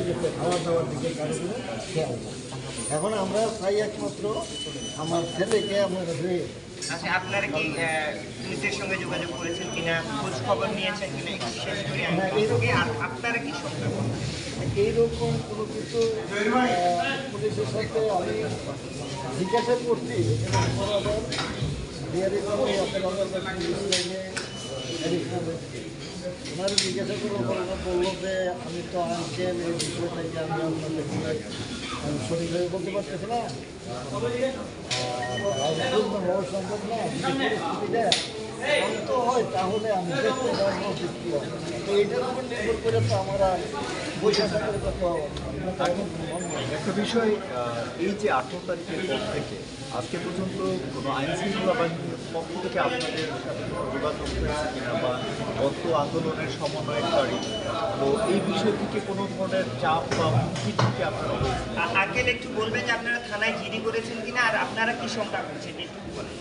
গেছে খাওয়া দাওয়ার দিকে কারো কোনো খেয়াল নেই। এখন আমরা চাই একমাত্র আমার ছেলেকে আমরা আচ্ছা, আপনারা কি পুলিশের সঙ্গে যোগাযোগ করেছেন কিনা, খোঁজ খবর নিয়েছেন কিনা একটু শেষ করে আর আপনারা কি সন্দেহ করেন? এইরকম কোনো কিছু পুলিশের সাথে আমি জিজ্ঞাসা করছি এবং বরাবর বিহারি পুলিশ লাইনে ওনারা জিজ্ঞাসা করে বললো যে আমি তো আঙ্কেল এই বিষয়টাকে আমি আপনাদের আমি সঠিকভাবে বলতে পারতেছি না, হওয়া সম্ভব না পরিস্থিতিটা তো হয়, তাহলে আমি দেখতে পারবো তো এটার উপর নির্ভর করে তো আমরা বৈশা করে তো একটা বিষয়, এই যে 18 তারিখের পর থেকে আজকে পর্যন্ত কোনো আইন শৃঙ্খলা বাহিনীর পক্ষ থেকে আপনাদের সাথে যোগাযোগ হয়েছে কিনা বা গত আন্দোলনের সমন্বয়কারী, তো এই বিষয় থেকে কোনো ধরনের চাপ বা হুমকি থেকে আপনারা আঙ্কেল একটু বলবেন যে আপনারা থানায় জিডি করেছেন কিনা আর আপনারা কি শঙ্কা করছেন একটু বলেন।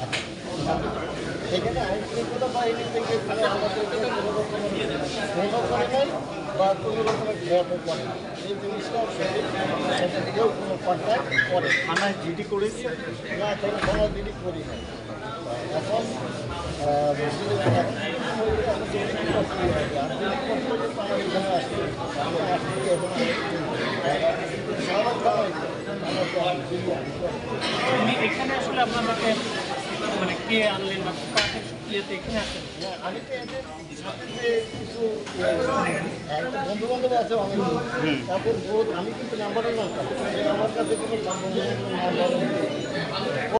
এখানে আইন শৃঙ্খলা বাহিনী থেকে কোনো করে নাই বা কোনো রকমের ঘটনা করে না, এই জিনিসটা সেটা কেউ কোনো কন্ট্যাক্ট করে থানায় জিডি করেছে না, থানায় জিডি করি নাই। এখন এখানে আসলে আপনাদেরকে মানে কে আনলেন বা কাকে ইয়েতে এখানে আসেন? আমি তো এদের সাথে যে কিছু বন্ধু বান্ধব আছে অনেক, তারপর আমি কিন্তু নাম্বারও না, আমার কাছে কোনো নাম্বার